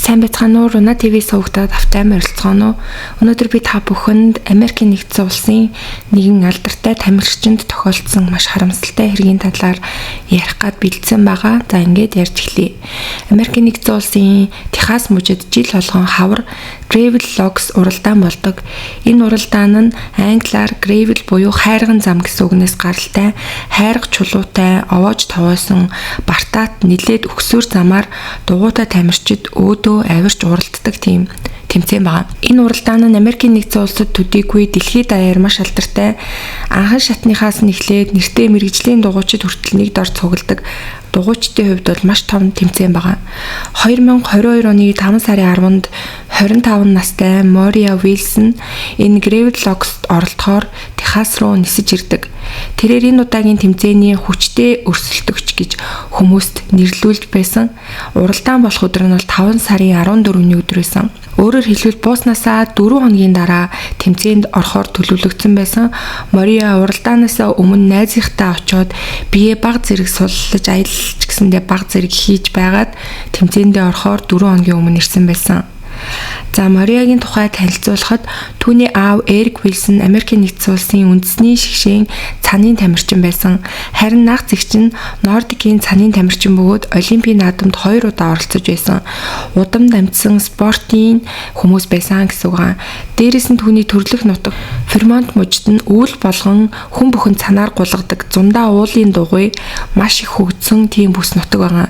Сайн байцгаана уу? Руна ТV сувагтад автаймаар оролцгоно. Өнөөдөр би та бүхэнд Америкийн нэгдсэн улсын нэгэн алдартай тамирчинд тохиолдсон маш харамсалтай хэргийн талаар ярих гад бэлдсэн байгаа. За ингээд ярьж эхлэе. Америкийн нэгдсэн улсын Техас мужид жил болгон хавар Gravel Logs уралдаан болдог. Энэ уралдаан нь англиар Gravel буюу хайрган зам гэсэн үгнээс гаралтай, хайрга чулуутай, овоож товоосон бартаат нилээд өгсөөр замаар дугуйтай тамирчид өөдөө авирч уралддаг тийм тэмцээн байгаа. Энэ уралдаан нь Америкийн нэгдсэн улсад төдийгүй дэлхийд даяар маш алдартай. Анхан шатныхаас нэхлээд нэртэй мэрэгжлийн дугуйчид хүртэл нэг дор цугладаг. Дугуйчдын хувьд бол маш том тэмцээн байгаа. 2022 оны 5 сарын 10-нд 25 настай Мория Вилсон энэ Gravel Logs-д оролдохоор Техас руу нисэж ирдэг. Тэрээр энэ удаагийн тэмцээний хүчтэй өрсөлдөгч гэж хүмүүст нэрлүүлж байсан. Уралдаан болох өдөр нь бол 5 сарын 14-ний өдөр байсан. Өөрөөр хэлбэл бууснасаа 4 хоногийн дараа тэмцээнд орохоор төлөвлөгдсөн байсан. Мория уралдаанаас өмнө найзынхаа очоод бие баг зэрэг суллаж аялалч гэсэндээ баг зэрэг хийж байгаад тэмцээндээ орохоор 4 хоногийн өмнө ирсэн байсан. За Мориагийн тухай танилцуулахад түүний аав Эрик Вилсон Америкийн нэгдсэн улсын үндэсний шгшээн цанын тамирчин байсан. Харин нах зэгч нь Нордикийн цанын тамирчин бөгөөд Олимпийн наадамд 2 удаа оролцож байсан. Удамд амьдсан спортын хүмүүс байсан гэсэн үг. Дээрээс нь түүний төрлөх нутаг Вермонт мужид нь үүл болгон хүн бүхэн цанаар гулгадаг зундаа уулын дугуй маш их хөгжсөн тийм бүс нутаг байгаа.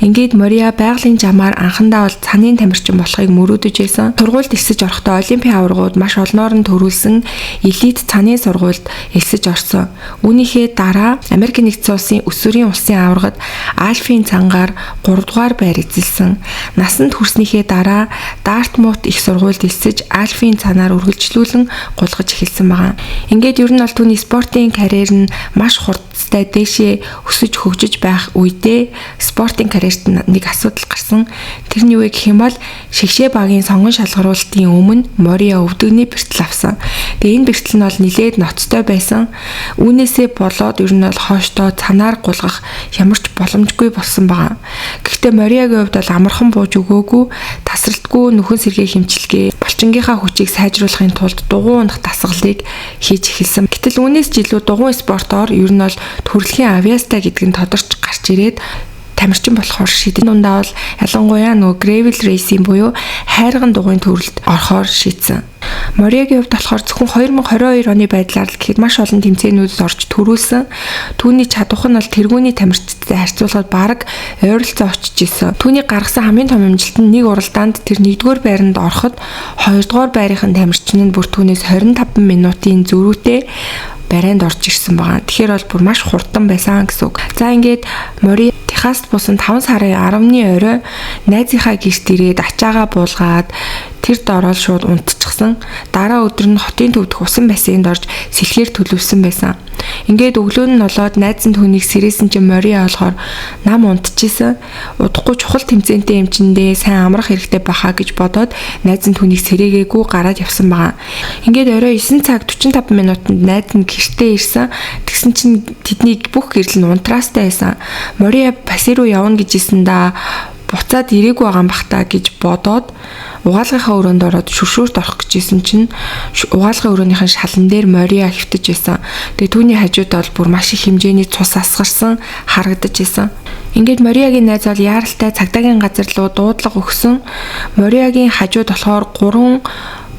Ингээд Мория байгалийн жамаар анхандаа бол цанын тамирчин болохыг мөрөөдөж байсан. Сургуульд элсэж орохдоо Олимпийн аваргууд маш олноор нь төрүүлсэн элит цаны сургуульд элсэж орсон. Үүнийхээ дараа Америкийн нэгдсэн улсын өсвөрийн улсын аваргад Альфийн цангаар 3 дугаар байр эзэлсэн. Насанд хүрснийхээ дараа Дартмут их сургуульд элсэж Альфийн цанаар үргэлжлүүлэн гулгаж эхэлсэн байгаа. Ингээд ер нь бол түүний спортын карьер нь маш хурдтай дээшээ өсөж хөгжиж байх үедээ спортын карьерт нэг асуудал гарсан. Тэр нь юу вэ гэх юм бол шгшээ багийн сонгон шалгаруулалтын өмнө Мория өвдөгний бэртэл авсан. Тэгээ энэ бэртэл нь бол нилээд ноцтой байсан. Үүнээсээ болоод ер нь бол хоошдоо цанаар гулгах ямар ч боломжгүй болсон байгаа. Гэхдээ Мориагийн хувьд бол амархан бууж өгөөгүй, тасралтгүй нөхөн сэргээ хэмчилгээ, булчингийнхаа хүчийг сайжруулахын тулд дугуй унах дасгалыг хийж эхэлсэн. Гэтэл үүнээс ч илүү дугуй спортоор ер нь бол төрөлхийн авиастай гэдэг нь тодорч гарч ирээд тамирчин болохоор шийдэн. Дундаа бол ялангуяа нөгөө Gravel Racing буюу хайрган дугуйн төрөлд орохоор шийдсэн. Мориагийн хувьд болохоор зөвхөн 2022 оны байдлаар л гэхэд маш олон тэмцээнүүдэд орж төрүүлсэн. Түүний чадвах нь бол тэргүүний тамирчидтай харьцуулахад бараг ойролцоо очиж исэн. Түүний гаргасан хамгийн том амжилт нь нэг уралдаанд тэр 1-р байранд ороход 2-р байрын тамирчин нь бүр түүнээс 25 минутын зөрүүтэй барайнд орж ирсэн байгаа. Тэгэхээр бол бүр маш хурдан байсан гэсэн үг. За ингээд Мори Техаст бусан 5 сарын 10-ны орой найзынхаа гэрт ирээд ачаагаа буулгаад тэр дорол шууд унтчихсан. Дараа өдөр нь хотын төвдөх усан бассейнд орж сэлхээр төлөвлөсөн байсан. Ингээд өглөө нь болоод найз нь түүнийг сэрээсэн чинь Мория болохоор нам унтчихсан. Удахгүй чухал тэмцээнтэй юм чиндээ сайн амрах хэрэгтэй баха гэж бодоод найз нь түүнийг сэрээгээгүй гараад явсан байгаа. Ингээд орой 9 цаг 45 минутанд найз нь гэртээ ирсэн. Тэгсэн чинь тэдний бүх гэрэл нь унтраастай байсан. Мория бассейн руу явна гэж исэн буцаад ирээгүй байгаа юм бах та гэж бодоод угаалгынхаа өрөөнд ороод шүршүүрт орох гэжсэн чинь угаалгын өрөөнийхэн шалан дээр Мория хөвтөж байсан. Тэгээ түүний хажууд бол бүр маш их хэмжээний цус асгарсан харагдаж байсан. Ингээд Мориагийн найз бол яаралтай цагдаагийн газар руу дуудлага өгсөн. Мориагийн хажууд болохоор 3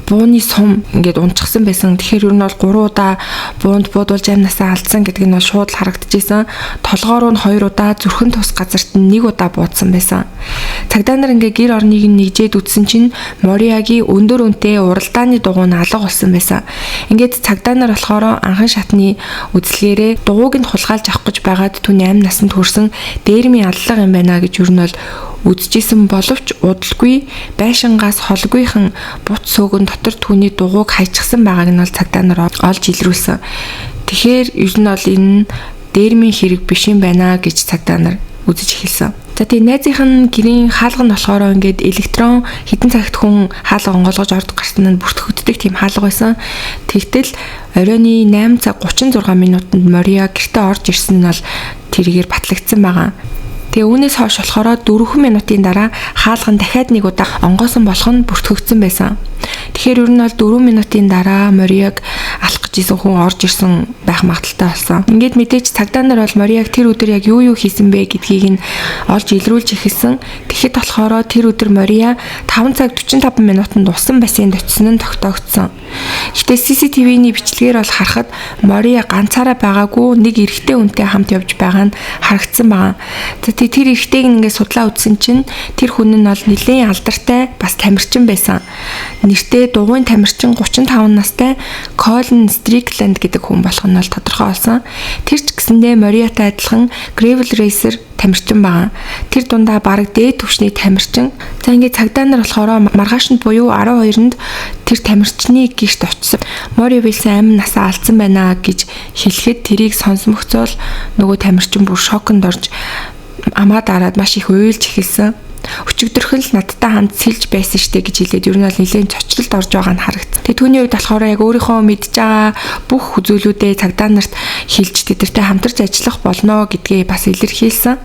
бууны сум ингээд унчихсан байсан. Тэгэхээр ер нь бол 3 удаа буунд буудуулж амнасаа алдсан гэдэг нь бол шууд л харагдчихсэн. Толгоор нь 2 удаа, зүрхэн тус газарт нь 1 удаа буудсан байсан. Цагдаа нар ингээд гэр орныг нэгжээд үтсэн чинь Мориагийн өндөр үнэтэй уралдааны дугуй нь алга болсон байсан. Ингээд цагдаа нар болохоор анхан шатны үзлэгээрээ дугуйг нь хулгайлж авах гэж байгаад түүний амь насанд хүрсэн дээрмийн аллага юм байна гэж ер нь бол үзчихсэн боловч удалгүй байшингаас холгүйхан бут сөөгөн дотор түүний дугуйг хайчихсан байгааг нь бол цагдаа нар олж илрүүлсэн. Тэгэхээр ер нь бол энэ дээрмийн хэрэг биш юм байна гэж цагдаа нар үзэж эхэлсэн. За тэгээ найзынх нь гэрийн хаалга нь болохоор ингээд электрон хідэн цагт хүн хаалга онгоолгож орж гарсан нь бүртгэгддэг тийм хаалга байсан. Тэгтэл оройны 8 цаг 36 минутанд Мория гэртээ орж ирсэн нь бол тэрээр батлагдсан байгаа. Тэгээ үүнээс хойш болохоор 4 минутын дараа хаалган дахиад нэг удаа онгоосон болох нь бүртгэгдсэн байсан. Тэгэхээр ер нь бол 4 минутын дараа Мориаг алах гэж исэн хүн орж ирсэн байх магадaltaй болсон. Ингээд мэдээж цагдаа нар бол Мориаг тэр өдөр яг юу хийсэн бэ гэдгийг нь олж илрүүлж эхэлсэн. Тэгэхэд болохоор тэр өдөр Мория 5 цаг 45 минутанд усан бассейнд очисон нь тогтоогдсон. Гэхдээ CCTV-ний бичлэгээр бол харахад Мория ганцаараа байгаагүй, нэг эрэгтэй хүнтэй хамт явж байгаа нь харагдсан байна. За тэр эрэгтэйг ингээд судлаа үзсэн чинь тэр хүн нь бол нэлээд алдартай бас тамирчин байсан. Нэртэй дугуйн тамирчин 35 настай Colin Strickland гэдэг хүн болох нь бол тодорхой болсон. Тэр ч гэсэндээ Мориатай адилхан gravel racer тамирчин байгаа. Тэр дундаа бараг дээд түвшний тамирчин. За ингээд цагдаа нар болохоор маргаашнд буюу 12-нд тэр тамирчны гишт очсон. Мори Вилсон амин насаа алдсан байна гэж хэлэхэд тэрийг сонсмогцол нөгөө тамирчин бүр шоконд орж амаа дараад маш их уйлж эхэлсэн. Өчигдөрхөн л надтай хамт сэлж байсан штэ гэж хэлээд ер нь бол нэлээд цочролд орж байгаа нь харагдсан. Тэгээ түүний үед болохоор яг өөрийнхөө мэдж байгаа бүх үзүүлүүдээ цагдаа нарт хэлж тэдэртэй хамтарч ажиллах болно гэдгээ бас илэрхийлсэн.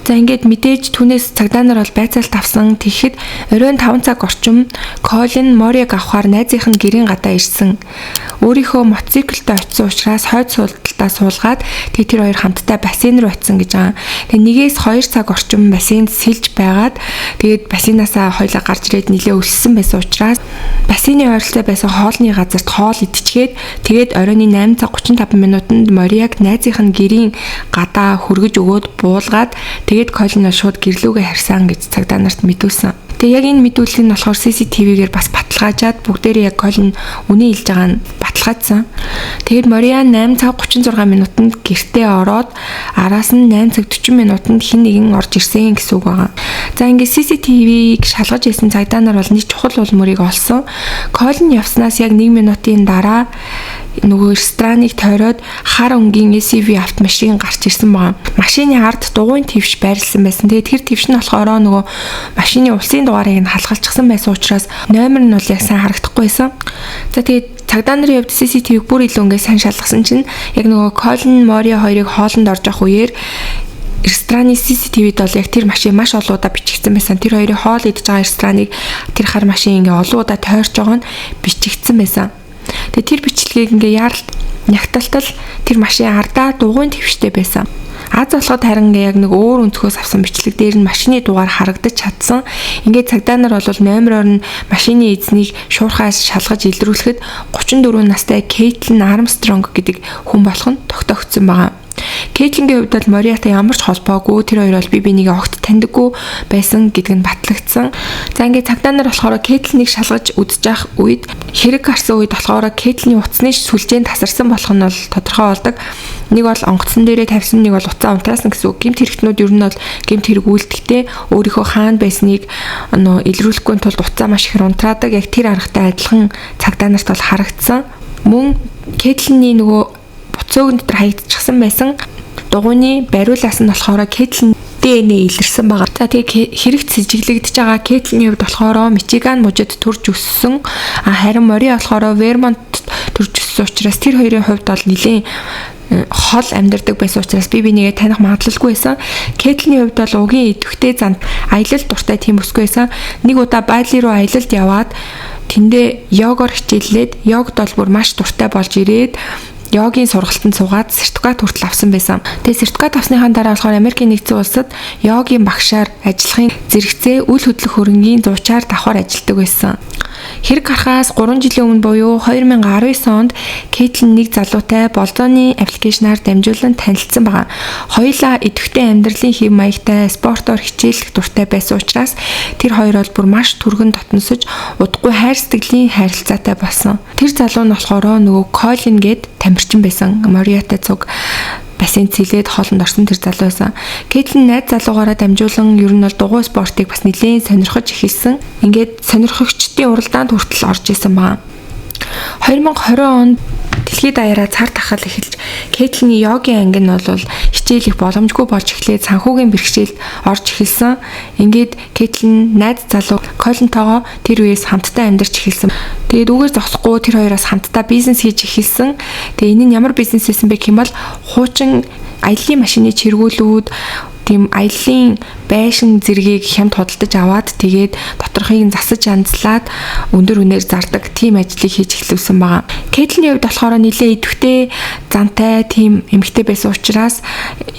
За ингээд мэдээж түүнээс цагдаа нар бол байцаалт авсан. Тэгэхэд оройн 5 цаг орчим Colin Мориаг авахаар найзынх нь гэрийн гадаа ирсэн. Өөрийнхөө мотоциклтай очисон учраас хойд суулталтаа суулгаад тэр хоёр хамтдаа бассейн руу очисон гэж байгаа. Тэгээ 1-2 цаг орчим бассейнд сэлж байгаад тэгээд бассейнасаа хоёлаа гарч ирээд нилээ өлссөн байсан учраас бассейны ойролцоо байсан хоолны газарт хоол идчихээд тэгээд оройн 8 цаг 35 минутанд Мориаг найзынх нь гэрийн гадаа хөргөж өгөөд буулгаад тэгээд Colin шууд гэрлүүгээ харьсан гэж цагдаа нарт мэдүүлсэн. Тэгээ яг энэ мэдүүлэг нь болохоор CCTV-гээр бас баталгаажаад бүгдээрээ яг Colin үнэн хэлж байгаа нь баталгаажсан. Тэгээд Мориа 8 цаг 36 минутанд гэртээ ороод араас нь 8 цаг 40 минутанд хэн нэгэн орж ирсэн гэсэн үг байгаа. За ингээд CCTV-г шалгаж ирсэн цагдаа нар бол нэг чухал улмөрийг олсон. Colin явснаас яг 1 минутын дараа нөгөө рестораныг тойроод хар өнгийн SUV автомашин гарч ирсэн байгаа. Машины ард дугуйн твш байрлсан байсан. Тэгээд тэр твш нь болохоор нөгөө машины улсын дугаарыг нь халахалчихсан байсан учраас номер нь бол яг сайн харагдахгүй байсан. За тэгээд цагдаа нарын хувьд CCTV-г бүр илүү ингээд сайн шалгасан чинь яг нөгөө Colin Moria хоёрыг хоолнд орж явах үеэр рестораны CCTV-д бол яг тэр машин маш олон удаа бичигдсэн байсан. Тэр хоёрын хоол идж байгаа рестораныг тэр хар машин ингээ олон удаа тойрч байгаа нь бичигдсэн байсан. Тэгээ тэр бичлэгийг ингээ яаралт нягталтал тэр машин ардаа дугуйн твштэй байсан. Аз болоход харин яг нэг өөр өнцгөөс авсан бичлэг дээр нь машины дугаар харагдаж чадсан. Ингээд цагдаа нар бол номероор нь машины эзнийг шуурхаас шалгаж илрүүлэхэд 34 настай Caitlin Armstrong гэдэг хүн болох нь тогтоогдсон байгаа. Кейтлингийн хувьд бол Мориатай ямар ч холбоогүй, тэр хоёр бол бие бинийгээ огт таньдаггүй байсан гэдэг нь батлагдсан. За ингээд цагдаа нар болохоор Кейтлинийг шалгаж үдчих үед хэрэг гарсан үед болохоор Кейтлиний утасны сүлжээнд тасарсан болох нь бол тодорхой болдог. Нэг бол онгоцсон дээрээ тавьсан, нэг бол утсаа унтраасан гэсэн үг. Гэмт хэрэгтнүүд ер нь бол гэмт хэрэг үйлдэлтэй өөрийнхөө хаана байсныг илрүүлэхгүй тулд утсаа маш их унтраадаг. Яг тэр аргатай адилхан цагдаа нарт бол харагдсан. Мөн Кейтлиний нөгөө буцааг дотор хаягдчихсан байсан дугуйны бариулаас нь болохоор Кейтлин DNA илэрсэн байгаа. За тэгээ хэрэгт сэжиглэгдэж байгаа Кейтлиний хувьд болохоор Мичиган мужид төрж өссөн. Харин Мори болохоор Вермонт төрж өссөн учраас тэр хоёрын хувьд бол нэлийн хол амьдардаг байсан учраас би бинийгээ таних магадлалгүй байсан. Кейтлиний хувьд бол угийн идэвхтэй зам аялал дуртай тийм өсгүй байсан. Нэг удаа Байли руу аялалд яваад тэндээ йогоор хичээллээд йогд бол бүр маш дуртай болж ирээд йогийн сургалтанд суугаад сертификат хүртэл авсан байсан. Тэгээ сертификат авсныхаа дараа болохоор Америкийн нэгдсэн улсад йогийн багшаар ажиллахын зэрэгцээ үл хөдлөх хөрөнгийн зуучаар давхар ажилладаг байсан. Хэрэг гарахаас 3 жилийн өмнө буюу 2019 онд Кейтлин нэг залуутай болзооны аппликейшнаар дамжуулан танилцсан байгаа. Хоёулаа идэвхтэй амьдралын хэв маягтай спортоор хичээлэх дуртай байсан учраас тэр хоёр бол бүр маш түргэн дотносож удахгүй хайр сэтгэлийн харилцаатай болсон. Тэр залуу нь болохоор нөгөө Colin гээд тамирчин байсан. Мориатай цуг бассейн цэлээд хоолнд орсон тэр залуу байсан. Кейтлин найз залуугаараа дамжуулан ер нь бол дугуй спортыг бас нэлээд сонирхож эхэлсэн. Ингээд сонирхогчдын уралдаанд хүртэл орж исэн байна. 2020 онд дэлхийд даяараа цар тахал эхэлж Кейтлиний йогийн анги нь бол хичээлэх боломжгүй болж эхлээд санхүүгийн бэрхшээлд орж эхэлсэн. Ингээд Кейтлин найз залуу Колинтойгоо тэр үеэс хамтдаа амьдарч эхэлсэн. Тэгээд үгээр зогсохгүй тэр хоёроос хамтдаа бизнес хийж эхэлсэн. Тэгээ энэ нь ямар бизнес байсан бэ гэм бол хуучин аяллаа машины чиргүүлүүд тийм аяллаа байшин зэргийг хямд худалдаж аваад тэгээд доторхыг нь засаж янзлаад өндөр үнээр зардаг тийм ажлыг хийж эхлүүлсэн байгаа. Кейтлиний хувьд болохоор нэлээд идэвхтэй зантай тийм эмэгтэй байсан учраас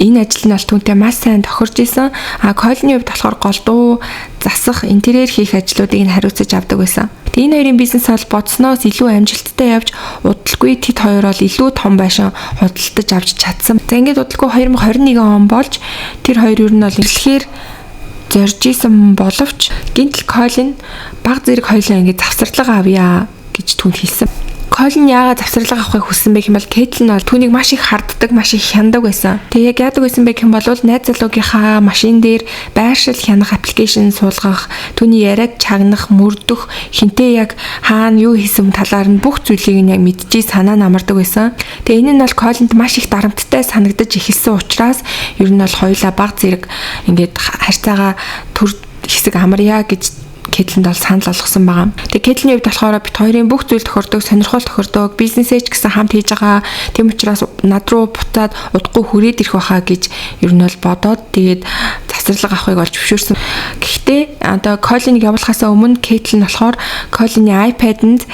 энэ ажил нь бол түүнтэй маш сайн тохирж исэн. Колины хувьд болохоор голдуу засах, интерьер хийх ажлуудыг нь хариуцаж авдаг байсан. Энэ хоёрын бизнес бол бодсноос илүү амжилттай явж удалгүй тэд хоёр бол илүү том байшин худалдаж авч чадсан. За ингээд удалгүй 2021 он болж тэр хоёр ер нь бол эхлэхээр зорж исэн боловч гинтл Колин баг зэрэг хоёлаа ингээд завсарлага авъя гэж түн хэлсэн. Колин яагаад завсарлага авахыг хүссэн бэ гэвэл Кейтлин бол түүнийг маш их харддаг, маш их хяндаг байсан. Тэгээ яг яадаг байсан бэ гэвэл найз залуугийнхаа машин дээр байршил хянах аппликейшн суулгах, түүний яриаг чагнах, мөрдөх, хинтээ яг хаана юу хийсэн талаар нь бүх зүйлийг нь яг мэдчихий санаа намардаг байсан. Тэгээ энэ нь бол Колинд маш их дарамттай санагдаж эхэлсэн учраас ер нь бол хоёулаа баг зэрэг ингээд харьцаагаа төр хэсэг амарья гэж Кейтлинд бол санал болгосон байгаа. Тэгээ Кейтлиний хувьд болохоор бит хоёрын бүх зүйл тохирдог, сонирхол тохирдог, бизнесээ ч гэсэн хамт хийж байгаа. Тийм учраас над руу буцаад удахгүй хүрээд ирэх байхаа гэж ер нь бол бодоод тэгээд завсарлага авахыг олж зөвшөөрсөн. Гэхдээ одоо Колиныг явуулахаас өмнө Кейтлин болохоор Колины iPad-нд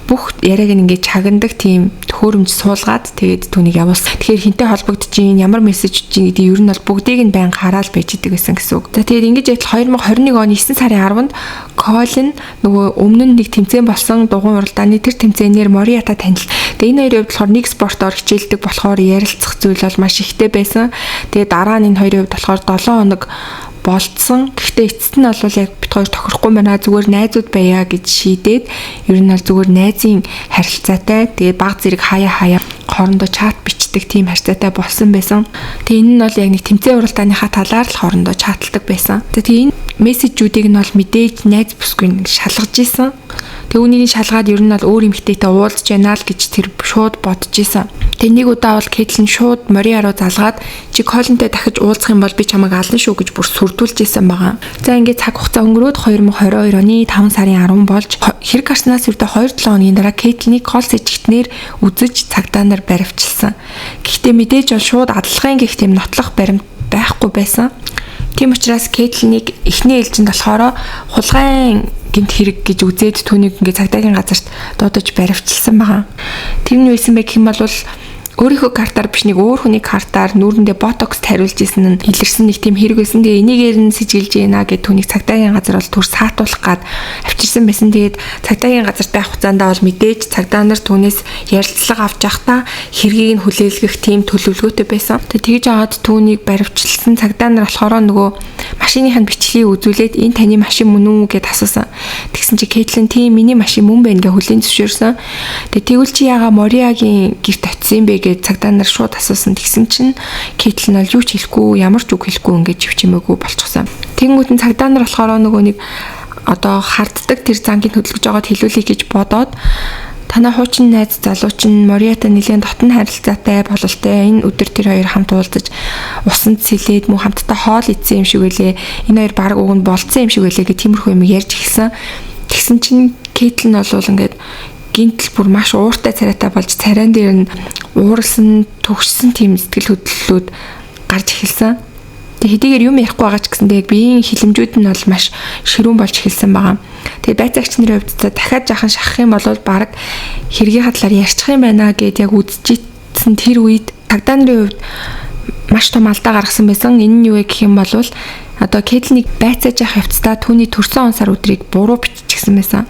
бүх яриаг ингээд чагнадаг тийм төхөөрөмж суулгаад тэгээд түүнийг явуулсан. Тэгэхээр хинтээ холбогдож ийн ямар мессеж чинь гэдэг ер нь бол бүгдийг нь байн хараад байж идэг гэсэн үг. За тэгээд ингэж яхад 2021 оны 9 сарын 10-нд Колин нөгөө өмнө нь нэг тэмцээн болсон дугуйн уралдааны тэр тэмцээнээр Мориата танил. Тэгээд энэ хоёрын хувьд болохоор нэг спортоор хичээлдэг болохоор ярилцах зүйл бол маш ихтэй байсан. Тэгээд дараа нь энэ хоёрын хувьд болохоор 7 хоног болцсон. Гэхдээ эцэст нь бол яг бит хоёр тохирохгүй байна. Зүгээр найзууд байя гэж шийдээд ер нь бол зүгээр найзын харилцаатай тэгээд баг зэрэг хаяа хоорондоо чат бичдэг тийм харилцаатай болсон байсан. Тэгээ энэ нь бол яг нэг тэмцээн уралдааныхаа талаар л хоорондоо чаталдаг байсан. Тэгээ энэ мессежүүдийг нь бол мэдээж найз бүсгүй шалгаж исэн. Тэг үүнийг шалгаад ер нь бол өөр эмэгтэйтэй уулзж яана л гэж тэр шууд бодож исэн. Тэг нэг удаа бол Кейтлин шууд Мориа руу залгаад чи Колинтэй дахиж уулзах юм бол би чамайг ална шүү гэж бүр сүрдүүлж исэн байгаа. За ингээд цаг хугацаа өнгөрөөд 2022 оны 5 сарын 10 болж хэрэг гарснаас үрдэ 2-7 хоногийн дараа Кейтлинийг гол сэжигтнэр үзэж цагдаа нар баривчилсан. Гэхдээ мэдээж бол шууд адалгын гэх тийм нотлох баримт байхгүй байсан. Тийм учраас Кейтлинийг эхний ээлжинд болохоор хулгайн гэмт хэрэг гэж үзээд түүнийг ингээд цагдаагийн газарт дуудаж баривчилсан байгаа. Тэр нь юусэн бэ гэх юм бол өөрийнхөө картаар биш нэг өөр хүний картаар нүүрэндээ ботокс тариулж исэн нь илэрсэн нэг тийм хэрэг байсан. Тэгээ энийгээр нь сэжиглэж ийна гэд түүнийг цагдаагийн газар бол түр саатуулах гад авчирсан байсан. Тэгээд цагдаагийн газартай хугацаандаа бол мэдээж цагдаа нар түүнээс ярилцлага авч явахдаа хэргийг нь хүлээлгэх тийм төлөвлөгөөтэй байсан. Тэгээд тэгж аваад түүнийг баривчилсан цагдаа нар болохоор нөгөө машиныхаа бичлэгийг үзүүлээд энэ таны машин мөн үү гэд асуусан. Тэгсэн чи Кейтлин тийм миний машин мөн байна гэж хүлээн зөвшөөрсөн. Тэгээд тэгвэл чи яага Мориагийн гэрт очисон бэ гэж цагдаа нар шууд асуусан. Тэгсэн чинь Кейтлин бол юу ч хэлэхгүй, ямар ч үг хэлэхгүй ингээд живчмээгүй болчихсон. Тэнгүүд нь цагдаа нар болохоор нөгөө нэг одоо харддаг тэр зангийн хөдөлгөж байгаад хэлүүлэе гэж бодоод танай хуучин найз залуучин Мориата нэлийн дотн харилцаатай бололтой энэ өдөр тэр хоёр хамт уулзаж усанд сэлээд мөн хамтдаа хоол идсэн юм шиг байлээ. Энэ хоёр баг уг нь болцсон юм шиг байлээ гэх тиймэрхүү юм ярьж эхэлсэн. Тэгсэн чинь Кейтлин бол ингээд гинтл бүр маш ууртай царайтай болж царайн дээр нь ууралсан төгссөн тийм сэтгэл хөдлөлүүд гарч эхэлсэн. Тэгээ хэдийгээр юм ярихгүй байгаа ч гэсэндээ биеийн хилэмжүүд нь бол маш ширүүн болж эхэлсэн байгаа. Тэгээ байцаагч нарын хувьд дахиад жаахан шахах юм бол баг хэргийн хадлаар ярьчих юм байна гэд яг үзчихсэн тэр үед цагдаа нарын хувьд маш том алдаа гаргасан байсан. Энэ нь юу вэ гэх юм бол одоо Кейтлинийг байцааж явах явцдаа түүний төрсөн онсаар өдрийг буруу биччихсэн байсан.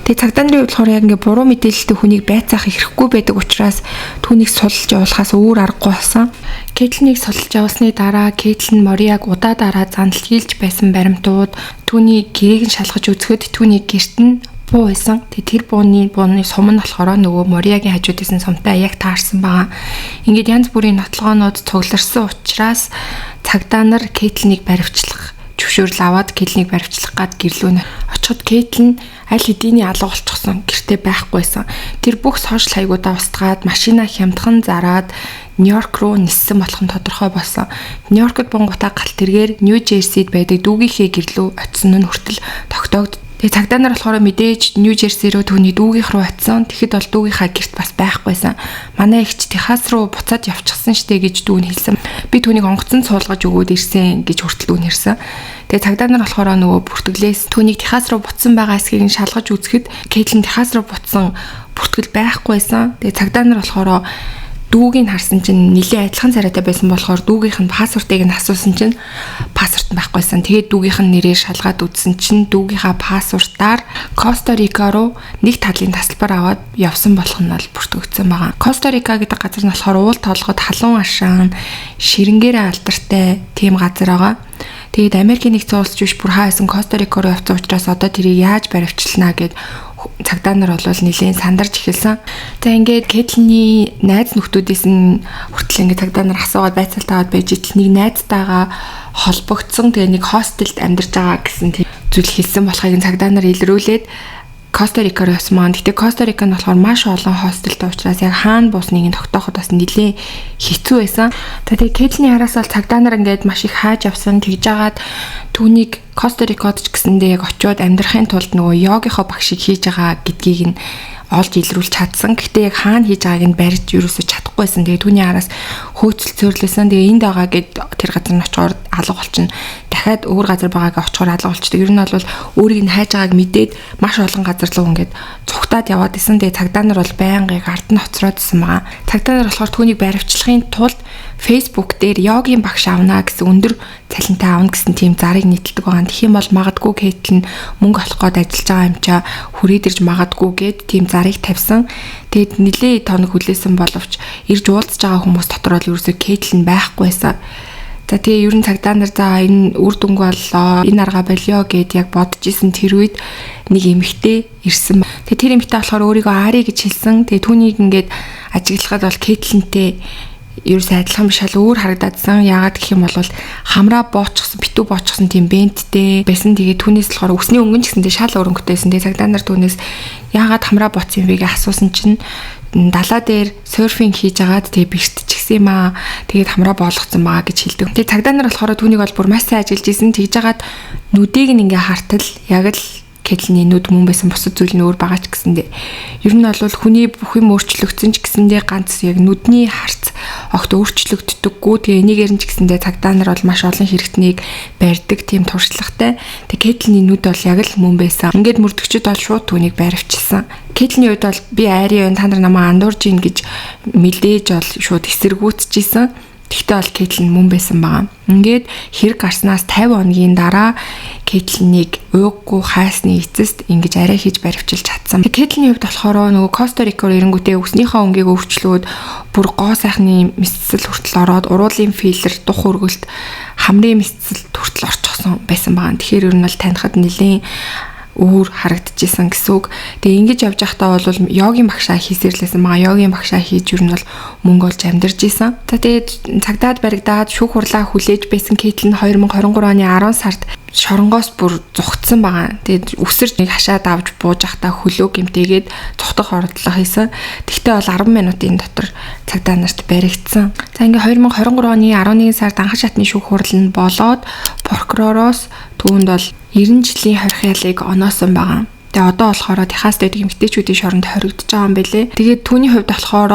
Тэгээ цагдаа нарын хувьд болохоор яг ингээ буруу мэдээлэлтэй хүнийг байцаах ирэхгүй байдаг учраас түүнийг сулж явуулахаас өөр аргагүй болсон. Кейтлинийг сулж явуулсны дараа Кейтлин Мориаг удаа дараа зандал хийлж байсан баримтууд түүний гэрээг нь шалгаж үзэхэд түүний гэрт нь буу байсан. Тэр бууны сум нь болохоор нөгөө Мориагийн хажууд исэн сумтай яг таарсан байгаа. Ингээд янз бүрийн нотлогоонууд цугларсан учраас цагдаа нар Кейтлинийг баривчлах зөвшөөрөл аваад Кейтлинийг баривчлах гад гэрлүүн очиход Кейтлин аль хэдийн алга болчихсон, гэртээ байхгүйсэн. Тэр бүх сошиал хаягуудаа устгаад машина хямдхан зараад Нью-Йорк руу ниссэн болох нь тодорхой болсон. Нью-Йоркд бунгутаа галт тэргээр Нью-Жерсид байдаг дүүгийнхээ гэрлүү очисон нь хүртэл тогтоогд. Тэгээ цагдаа нар болохоор мэдээж Нью Жерси рүү түүний дүүгийнх рүү очисон. Тэгэхэд бол дүүгийнхаа гэрт бас байхгүйсэн. Манай эгч Техас руу буцаад явчихсан штэ гэж дүү нь хэлсэн. Би түүнийг онгоцон цуулгаж өгөөд ирсэн гэж хүртэл дүү нь хэлсэн. Тэгээ цагдаа нар болохоор нөгөө бүртгэлээс түүнийг Техас руу буцсан байгаа эсхийг шалгаж үзэхэд Кейтлин Техас руу буцсан бүртгэл байхгүйсэн. Тэгээ цагдаа нар болохоор дүүгийг харсан чинь нэлээд адилхан царайтай байсан болохоор дүүгийнх нь паспортыг нь асуусан чинь паспорт байхгүйсэн. Тэгээд дүүгийнх нь нэрээр шалгаад үзсэн чинь дүүгийнхаа паспортаар Коста-Рика руу нэг талын тасалбар аваад явсан болох нь бол бүртгэгдсэн байгаа. Коста-Рика гэдэг газар нь болохоор уул толгод халуун ашаан ширэнгээрээ алдартай тийм газар байгаа. Тэгээд Америкийн нэгдсэн улс биш бүр хаасан Коста-Рика руу явсан учраас одоо тэрийг яаж баривчлана гэд цагдаа нар бол нэлээд сандарч эхэлсэн. За ингээд Кейтлиний найз нөхдүүдээс нь хүртэл ингээд цагдаа нар асуугаад байцаалтаад байж итл нэг найзтайгаа холбогдсон. Тэгээ нэг хостелд амьдарч байгаа гэсэн зүйл хэлсэн болохыг цагдаа нар илрүүлээд Коста-Рика руу явсан маань. Гэтэ Коста-Рика нь болохоор маш олон хостелтэй учраас яг хаана буусныг нь тогтооход бас нэлээд хэцүү байсан. Тэгээ Кейтлиний хараас бол цагдаа нар ингээд маш их хааж явсан. Тэгж жагаад түүнийг Коста-Рикод ч гэсэндээ яг очиод амьдрахын тулд нөгөө йогийнхоо багшийг хийж байгаа гэдгийг нь олж илрүүлж чадсан. Гэхдээ яг хаана хийж байгааг нь барьж юусоо чадахгүйсэн. Тэгээ түүний араас хөөцөл цөөрлөсөн. Тэгээ энд байгаа гэд тэр газар нь очихоор алга болчихно. Дахиад өөр газар байгаагаа очихоор алга болчихдог. Ер нь бол өөрийг нь хайж байгааг мэдээд маш олон газар руу ингээд цугтаад яваад исэн. Тэгээ цагдаа нар бол байнгыг ард нь хоцроод исэн байгаа. Цагдаа нар болохоор түүнийг баривчлахын тулд Facebook дээр йогийн багш авна гэсэн өндөр цалинтай авна гэсэн тийм зарыг нийтэлдэг байгаа. Тэгэх юм бол магадгүй Кейтлин мөнгө олох гээд ажиллаж байгаа юм чаа хүрээд ирж магадгүй гэд тийм зарыг тавьсан. Тэгэд нэлээд тоног хүлээсэн боловч ирж уулзж байгаа хүмүүс дотор бол ерөөсөө Кейтлин байхгүйсэн. За тэгээ ер нь цагдаа нар за энэ үр дүнг боллоо, энэ арга болио гэд яг бодож исэн тэр үед нэг эмэгтэй ирсэн. Тэгээ тэр эмэгтэй болохоор өөрийгөө Ари гэж хэлсэн. Тэгээ түүнийг ингээд ажиглахад бол Кейтлинтэй ерөөсөө адилхан биш шал өөр харагдаадсан. Яагаад гэх юм бол хамраа боочсон, битүү боочсон тийм бэнттэй байсан. Тэгээ түүнээс болохоор өсний өнгөн ч гэсэндээ шал өрөнгөтэйсэн. Тэгээ цагдаа нар түүнээс яагаад хамраа боцсон юм бэ гэж асуусан чинь далаа дээр серфинг хийж агаад тэгээ бэртчихсэн юм аа. Тэгээд хамраа болгоцсон байгаа гэж хэлдэг. Тэгээ цагдаа нар болохоор түүнийг бол бүр маш сайн ажиллаж исэн. Тэгж агаад нүдийг нь ингээ хартал яг л Кейтлиний нүд мөн байсан бусад зүйл нь өөр байгаа ч гэсэндээ ер нь бол хүний бүх юм өөрчлөгдсөн ч гэсэндээ ганц яг нүдний харц огт өөрчлөгддөггүй. Тэгээ энийгээр нь ч гэсэндээ цагдаа нар бол маш олон хэрэгтнийг барьдаг тийм туршлагатай. Тэгээ Кейтлиний нүд бол яг л мөн байсан. Ингээд мөрдөгчд бол шууд түүнийг баривчилсан. Кейтлиний үед бол би Ари та нар намайг андуурж ийн гэж мэдээж бол шууд эсэргүүцчихсэн. Тэгтээ бол Кейтлин мөн байсан байгаа. Ингээд хэрэг гарснаас 50 хоногийн дараа Кейтлинийг ууггүй хайсны эцэст ингэж арай хийж баривчилж чадсан. Кейтлиний хувьд болохоор нөгөө Коста-Рика руу ирэнгүүтээ өснийхөө өнгийг өвчлөөд бүр гоо сайхны мэдсэл хүртэл ороод уруулын филлер, дух хөргөлт, хамрын мэдсэл хүртэл орчихсон байсан байгаа. Тэгэхээр ер нь бол танихад нэлээд өөр харагдчихсан гэсэн үг. Тэгээ ингэж явж байхдаа бол йогийн багшаа хийсэрлээсэн байгаа. Йогийн багшаа хийж ер нь бол мөнгө олж амьдарч исэн. За тэгээд цагдаад баригдаад шүүх хурлаа хүлээж байсан Кейтлин 2023 оны 10 сард шоронгоос бүр зүгтсэн байгаа. Тэгээд өсөрч нэг хашаад авч бууж байхдаа хөлөө гэмтээгээд зүгтах оролдлого хийсэн. Тэгтээ бол 10 минутын дотор цагдаа нарт баригдсан. За ингээ 2023 оны 11 сард анхан шатны шүүх хурал нь болоод прокуророос түүнд бол 90 жилийн хорхиалыг оноосон байгаа. Тэгээ одоо болохоор Техаст байдаг эмэгтэйчүүдийн шоронд хоригдож байгаа юм билэ. Тэгээд түүний хувьд болохоор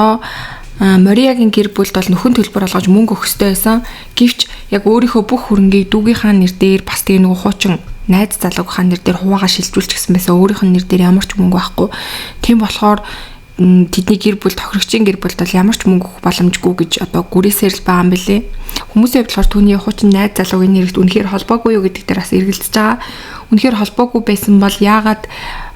Мориагийн гэр бүлд бол нөхөн төлбөр олгож мөнгө өгөх ёстой байсан. Гэвч яг өөрийнхөө бүх хөрөнгийг дүүгийнхаа нэр дээр бас тэгээ нөгөө хуучин найз залуугийнхаа нэр дээр хуваагаа шилжүүлж гисэн байсан. Өөрийнх нь нэр дээр ямар ч мөнгө байхгүй. Тийм болохоор тэдний гэр бүл тохирогчийн гэр бүлд бол ямар ч мөнгө өгөх боломжгүй гэж одоо гүрээсээр л байгаа юм билэ. Хүмүүсийн хувьд болохоор түүний хуучин найз залуугийн нэрт үнэхээр холбоогүй юу гэдэг дээр бас эргэлдэж байгаа. Үнэхээр холбоогүй байсан бол яагаад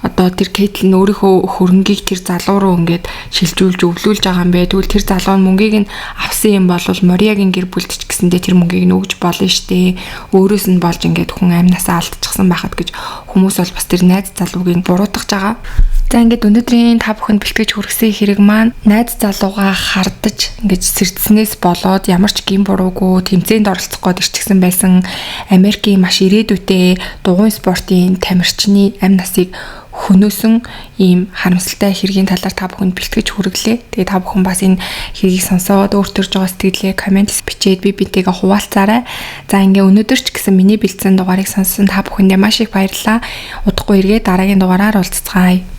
одоо тэр Кейтлин өөрийнхөө хөрөнгийг тэр залуу руу ингээд шилжүүлж өвлүүлж байгаа юм бэ? Тэгвэл тэр залуу нь мөнгийг нь авсан юм бол Мориагийн гэр бүлд ч гэсэндээ тэр мөнгийг нь өгж болно штэ. Өөрөөс нь болж ингээд хүн амнасаа алдчихсан байхад гэж хүмүүс бол бас тэр найз залуугийн буруутгаж байгаа. За ингээд өнөөдрийн та бүхэнд бэлтгэж хүргэсэн хэрэг маань найз залуугаа хардаж ингээд сэрдснээс болоод ямар ч гин буруугүй тэмцээнд оролцох гээд ирчихсэн байсан Америкийн маш ирээдүйтэй дугуйн спортын тамирчны амь насыг хөнөөсөн ийм харамсалтай хэргийн талаар та бүхэнд бэлтгэж хүргэлээ. Тэгээ та бүхэн бас энэ хэргийг сонсоод өөр төрж байгаа сэтгэлээ комент бичээд бинтийгээ хуваалцаарай. За ингээ өнөөдөр ч гэсэн миний бэлдсэн дугаарыг сонссон та бүхэндээ маш их баярлалаа. Удахгүй эргээ дараагийн дугаараар уулзцгаая.